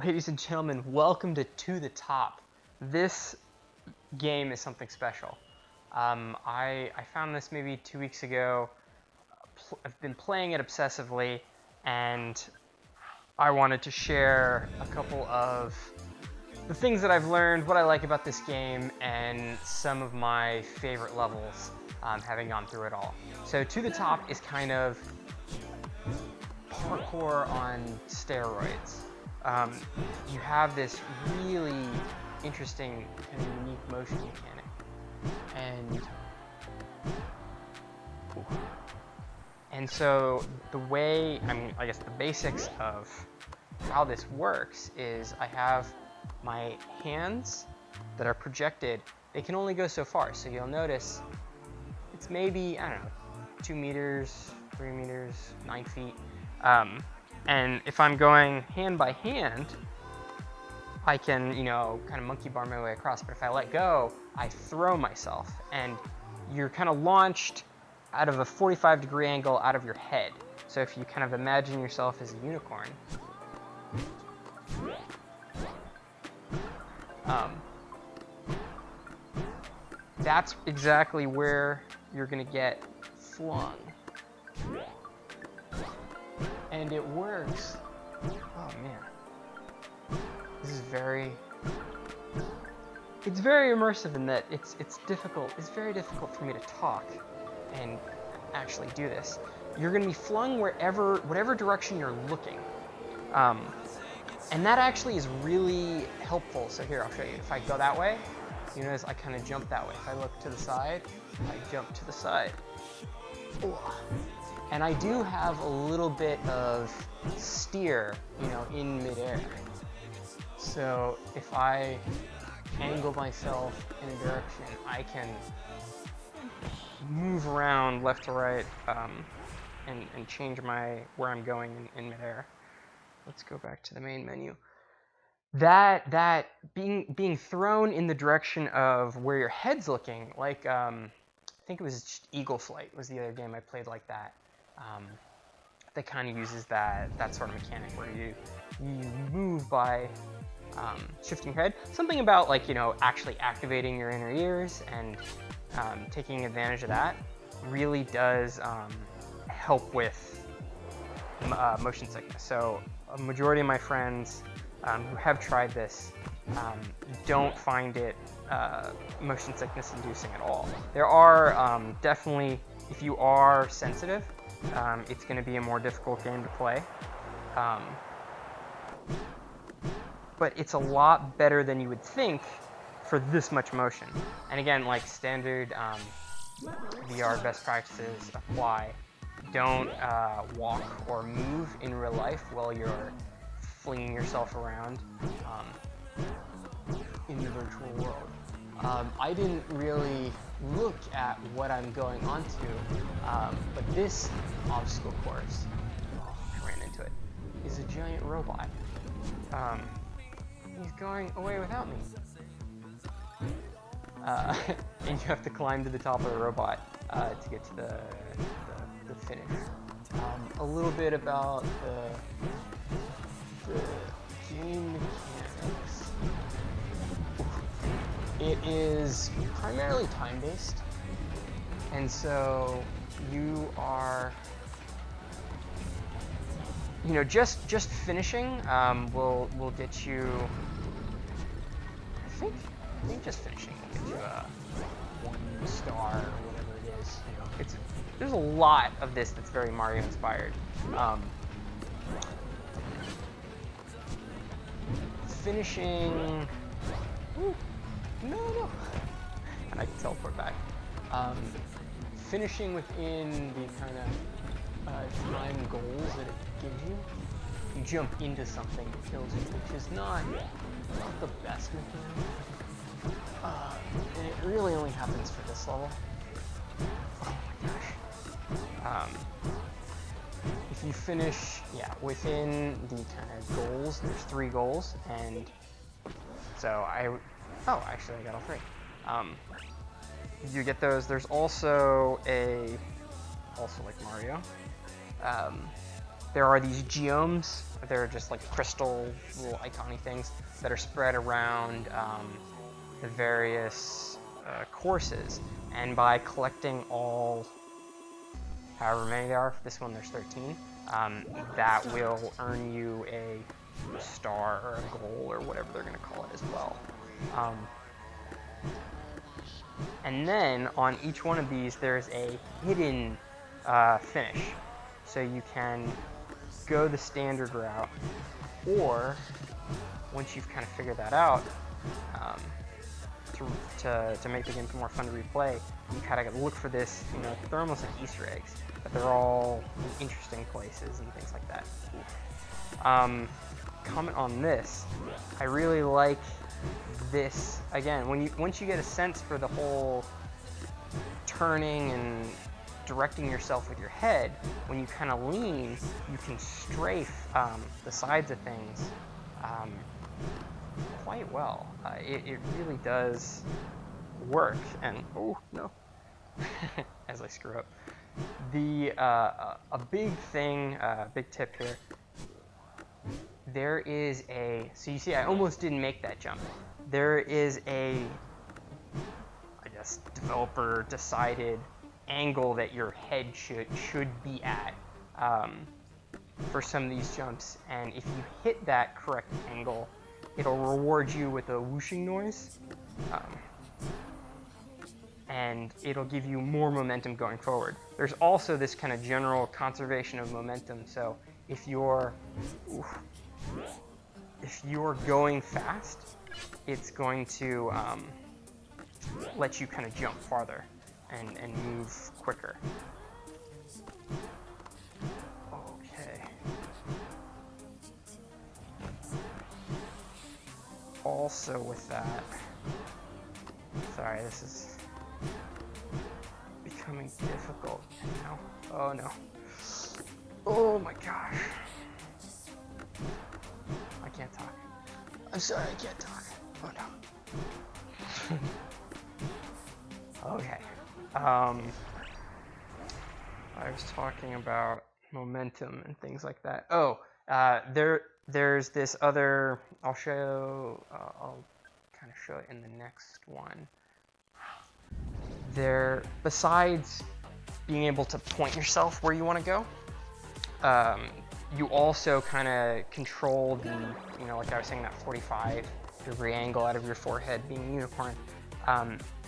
Ladies and gentlemen, welcome to the Top. This game is something special. I found this maybe 2 weeks ago. I've been playing it obsessively, and I wanted to share a couple of the things that I've learned, what I like about this game, and some of my favorite levels, having gone through it all. So To the Top is kind of parkour on steroids. You have this really interesting and unique motion mechanic, and so the way, I guess the basics of how this works is I have my hands that are projected. They can only go so far, so you'll notice it's maybe, I don't know, 2 meters, 3 meters, 9 feet. And if I'm going hand by hand, I can, kind of monkey bar my way across. But if I let go, I throw myself, and you're kind of launched out of a 45-degree angle out of your head. So if you kind of imagine yourself as a unicorn, that's exactly where you're gonna get flung. And it works. Oh man, this is it's very immersive in that it's difficult. It's very difficult for me to talk and actually do this. You're going to be flung whatever direction you're looking, and that actually is really helpful. So here, I'll show you. If I go that way, you notice I kind of jump that way. If I look to the side, I jump to the side. Ooh. And I do have a little bit of steer, in midair. So if I angle myself in a direction, I can move around left to right, and change where I'm going in midair. Let's go back to the main menu. That being thrown in the direction of where your head's looking, like I think it was just Eagle Flight was the other game I played like that. That kind of uses that sort of mechanic where you move by shifting your head. Something about actually activating your inner ears and taking advantage of that really does help with motion sickness. So a majority of my friends who have tried this don't find it motion sickness inducing at all. There are definitely, if you are sensitive, it's going to be a more difficult game to play, but it's a lot better than you would think for this much motion. And again, like standard VR best practices apply. Don't walk or move in real life while you're flinging yourself around in the virtual world. I didn't really look at what I'm going onto, but this obstacle course, I ran into it, is a giant robot. He's going away without me. And you have to climb to the top of the robot to get to the finish. A little bit about the game mechanics. It is primarily time-based, and so you are, just finishing will get you. I think just finishing will get you a 1 star or whatever it is. There's a lot of this that's very Mario inspired. Finishing. Ooh. No. And I can teleport back. Finishing within the kind of time goals that it gives you, you jump into something that kills you, which is not the best mechanic. And it really only happens for this level. Oh my gosh. If you finish, within the kind of goals, there's 3 goals, and so actually I got all 3. You get those. There's also like Mario, There are these geomes. They're just like crystal little icony things that are spread around the various courses. And by collecting all, however many there are, for this one there's 13, that will earn you a star or a goal or whatever they're going to call it as well. And then on each one of these there's a hidden finish. So you can go the standard route, or once you've kind of figured that out, to make the game more fun to replay, you kind of look for this, they're almost like Easter eggs, but they're all in interesting places and things like that. Comment on this. I really like this. Again, once you get a sense for the whole turning and directing yourself with your head, when you kind of lean, you can strafe the sides of things quite well. It really does work. And oh no, as I screw up. A big thing, big tip here. There is so you see, I almost didn't make that jump. There is I guess, developer decided angle that your head should be at for some of these jumps, and if you hit that correct angle, it'll reward you with a whooshing noise, and it'll give you more momentum going forward. There's also this kind of general conservation of momentum, so if you're going fast, it's going to let you kind of jump farther and move quicker. Okay. Also with that, sorry, this is becoming difficult now. Oh no. Oh my gosh. I can't talk. I'm sorry, I can't talk. Oh no. Okay. I was talking about momentum and things like that. Oh, there's this other. I'll kind of show it in the next one. Besides being able to point yourself where you want to go, you also kind of control the, like I was saying, that 45-degree angle out of your forehead being a unicorn.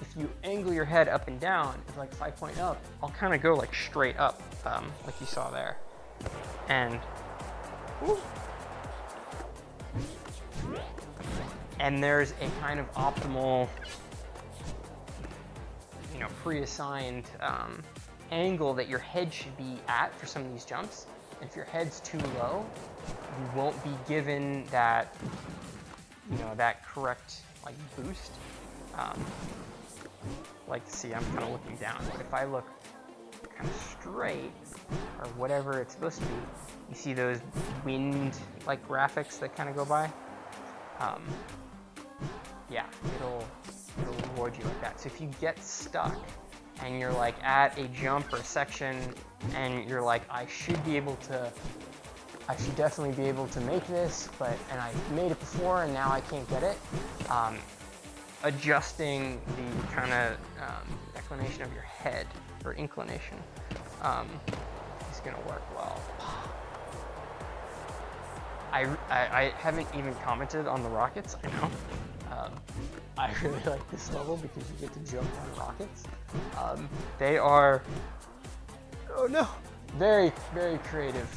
If you angle your head up and down, like if I point up, I'll kind of go like straight up, like you saw there. And there's a kind of optimal, pre-assigned angle that your head should be at for some of these jumps. And if your head's too low, you won't be given that, that correct like boost. Like, see, I'm kind of looking down, but if I look kind of straight, or whatever it's supposed to be, you see those wind like graphics that kind of go by. Yeah, it'll reward you like that. So if you get stuck and you're like at a jump or a section and you're like, I should definitely be able to make this, and I made it before and now I can't get it, adjusting the kind of declination of your head, or inclination, is going to work well. I haven't even commented on the rockets, I know. I really like this level because you get to jump on rockets. They are, oh no, very, very creative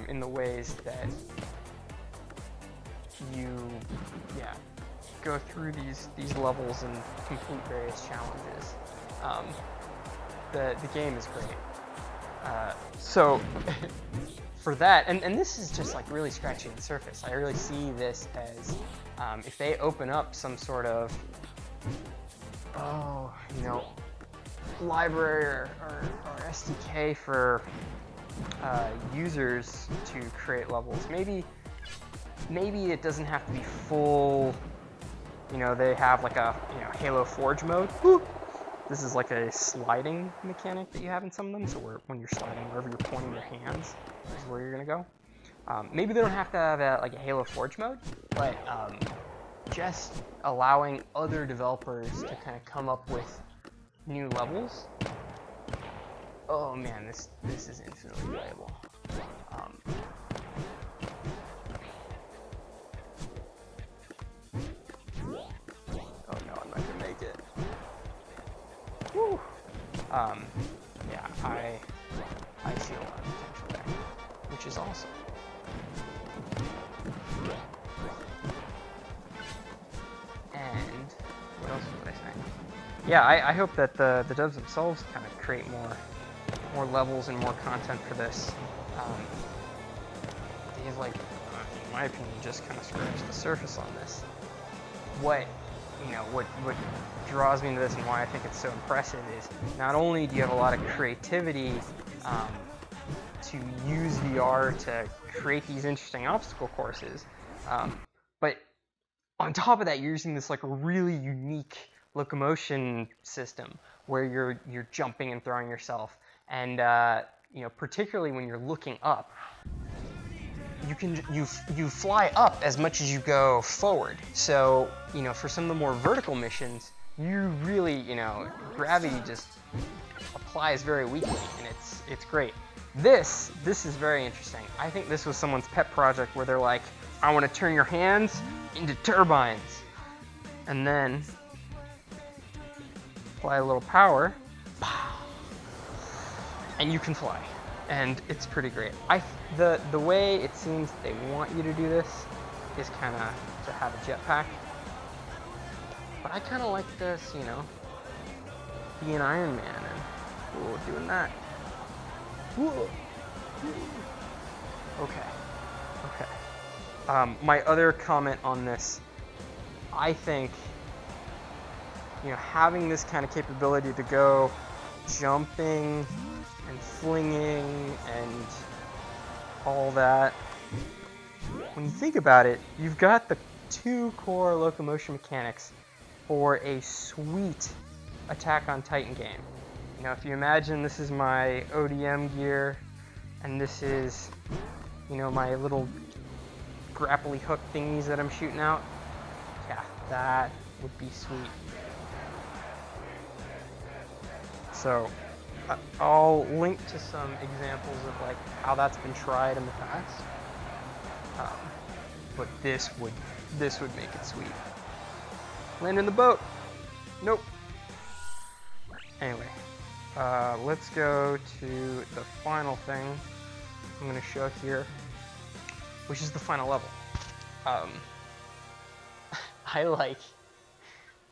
in the ways that you, go through these levels and complete various challenges. The game is great. So for that, and this is just like really scratching the surface. I really see this as if they open up some sort of library or SDK for users to create levels. Maybe it doesn't have to be full. They have like a Halo Forge mode. Woo! This is like a sliding mechanic that you have in some of them. So when you're sliding, wherever you're pointing your hands, is where you're gonna go. Maybe they don't have to have like a Halo Forge mode, but just allowing other developers to kind of come up with new levels. Oh man, this is infinitely playable. Oh no, I'm not gonna make it. Woo. Yeah, I see a lot of potential there, which is awesome. And what else was I saying? Yeah, I hope that the devs themselves kind of create more levels and more content for this. They've, like, in my opinion, just kind of scratched the surface on this. What draws me to this and why I think it's so impressive is not only do you have a lot of creativity to use VR to create these interesting obstacle courses, but on top of that, you're using this like really unique locomotion system where you're jumping and throwing yourself, and particularly when you're looking up, you fly up as much as you go forward. So for some of the more vertical missions, you really gravity just applies very weakly, and it's great. This is very interesting. I think this was someone's pet project where they're like, I want to turn your hands into turbines, and then apply a little power, and you can fly, and it's pretty great. The way it seems they want you to do this is kind of to have a jetpack, but I kind of like this, be an Iron Man and doing that. Whoa. Okay. My other comment on this, I think, having this kind of capability to go jumping and flinging and all that, when you think about it, you've got the two core locomotion mechanics for a sweet Attack on Titan game. If you imagine this is my ODM gear, and this is, my little grapply hook thingies that I'm shooting out, yeah, that would be sweet. So I'll link to some examples of like how that's been tried in the past, but this would make it sweet. Land in the boat. Nope. Anyway, let's go to the final thing I'm going to show here, which is the final level.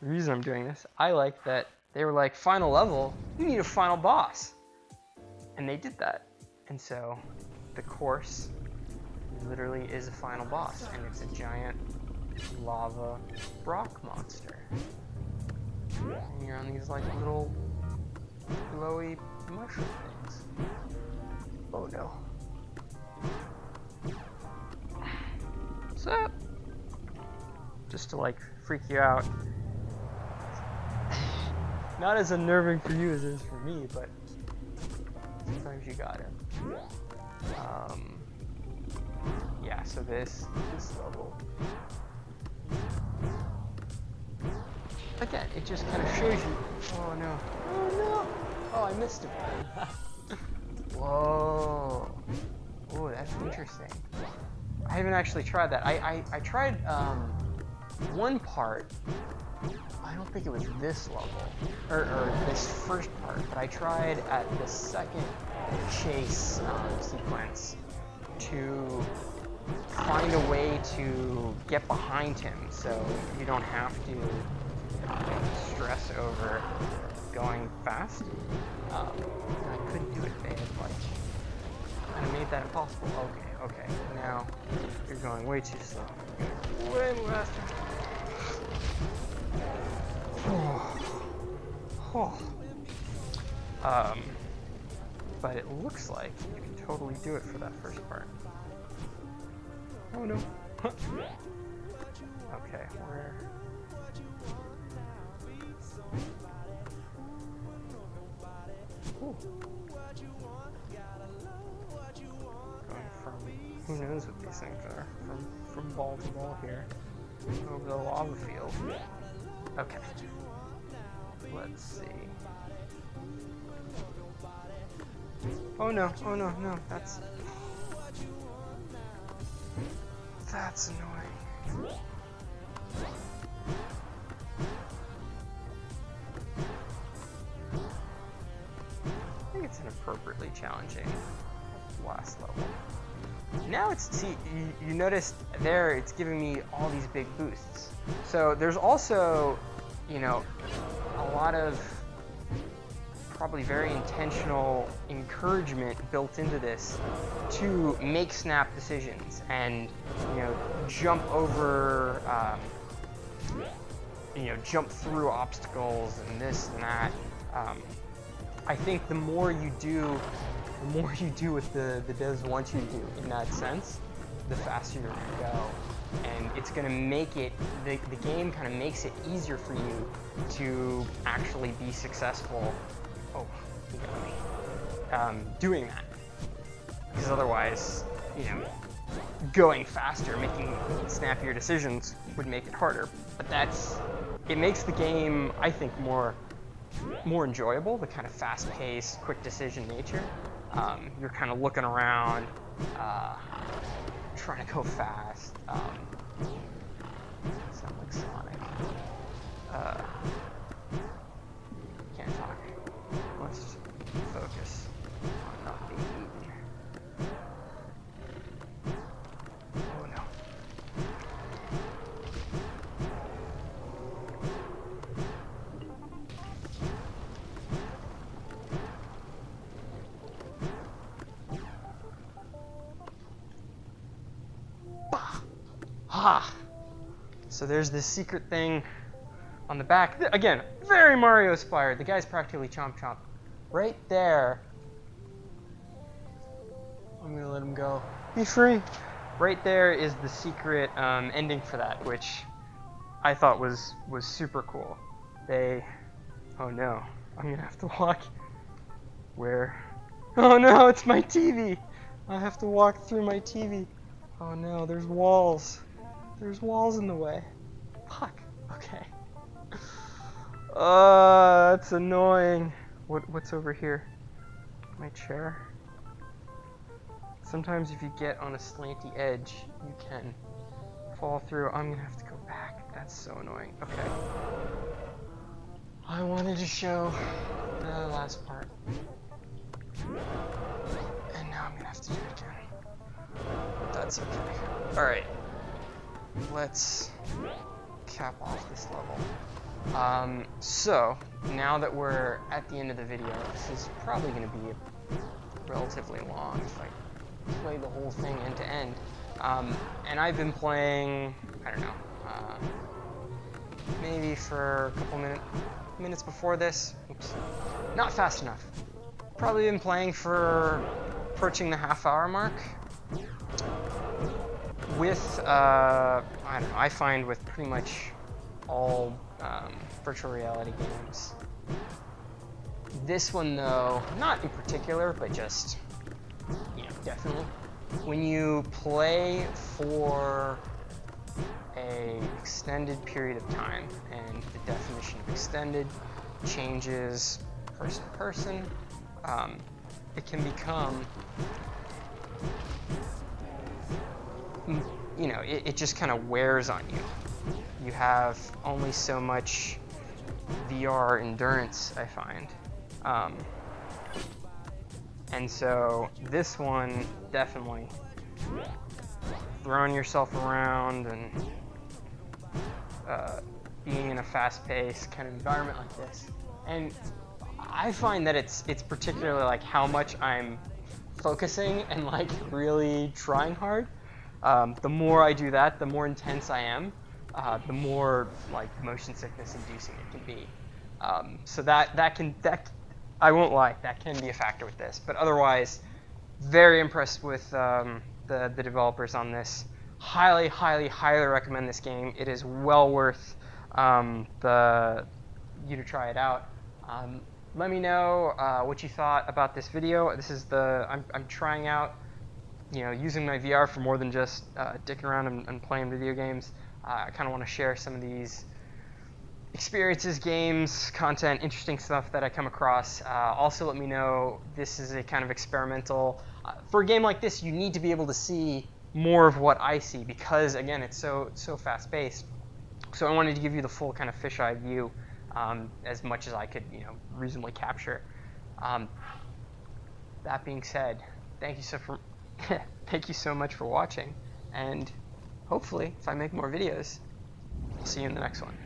The reason I'm doing this, I like that they were like, final level, you need a final boss. And they did that. And so the course literally is a final boss, and it's a giant lava rock monster. And you're on these like little glowy mushroom things. Oh no. What's up? Just to like freak you out. Not as unnerving for you as it is for me, but sometimes you got it. Yeah, so this level, again, it just kind of shows you. Oh no! Oh no! Oh, I missed him. Whoa! Oh, that's interesting. I haven't actually tried that. I tried one part. I don't think it was this level, or this first part, but I tried at the second chase sequence to find a way to get behind him so you don't have to stress over going fast. And I couldn't do it. They had like kind of made that impossible. Okay. Now you're going way too slow. Way faster. But it looks like you can totally do it for that first part. Oh no. Okay, where? Ooh. Who knows what these things are? From ball to ball here. Over the lava field. Okay. Let's see. Oh no, no. That's annoying. I think it's inappropriately challenging last level. Now you noticed there it's giving me all these big boosts. So there's also, you know, a lot of probably very intentional encouragement built into this to make snap decisions and, you know, jump over, jump through obstacles and this and that. I think the more you do what the devs want you to do in that sense, the faster you're gonna go. And it's gonna make it, the game kind of makes it easier for you to actually be successful. Oh, you got me. Doing that. Because otherwise, you know, going faster, making snappier decisions would make it harder. But it makes the game, I think, more enjoyable, the kind of fast-paced, quick decision nature. You're kind of looking around, trying to go fast. Sound like Sonic. Can't talk. Let's just focus on not being eaten. Oh no. Ah! So there's this secret thing on the back. Again, very Mario inspired. The guy's practically chomp chomp. Right there. I'm gonna let him go. Be free. Right there is the secret ending for that, which I thought was super cool. Oh no, I'm gonna have to walk. Where? Oh no, it's my TV. I have to walk through my TV. Oh no, there's walls. There's walls in the way. Fuck. Okay. That's annoying. What's over here? My chair. Sometimes if you get on a slanty edge, you can fall through. I'm gonna have to go back. That's so annoying. Okay. I wanted to show the last part. And now I'm gonna have to do it again. But that's okay. Alright. Let's cap off this level. So, now that we're at the end of the video, this is probably going to be relatively long if I play the whole thing end to end. And I've been playing, I don't know, maybe for a couple minutes before this. Oops. Not fast enough. Probably been playing for approaching the half-hour mark. With, I don't know, I find with pretty much all virtual reality games. This one though, not in particular, but just, you know, definitely. When you play for an extended period of time, and the definition of extended changes person to person, it can become, you know, it just kind of wears on you. You have only so much VR endurance, I find. And so this one, definitely throwing yourself around and being in a fast-paced kind of environment like this. And I find that it's particularly like how much I'm focusing and like really trying hard. The more I do that, the more intense I am, the more like motion sickness inducing it can be. So that I won't lie, that can be a factor with this. But otherwise, very impressed with the developers on this. Highly, highly, highly recommend this game. It is well worth you to try it out. Let me know what you thought about this video. This is I'm trying out using my VR for more than just dicking around and playing video games. I kind of want to share some of these experiences, games, content, interesting stuff that I come across. Also, let me know, this is a kind of experimental. For a game like this, you need to be able to see more of what I see because, again, it's so fast paced. So I wanted to give you the full kind of fisheye view, as much as I could, reasonably capture. Um, that being said, thank you thank you so much for watching, and hopefully, if I make more videos, I'll see you in the next one.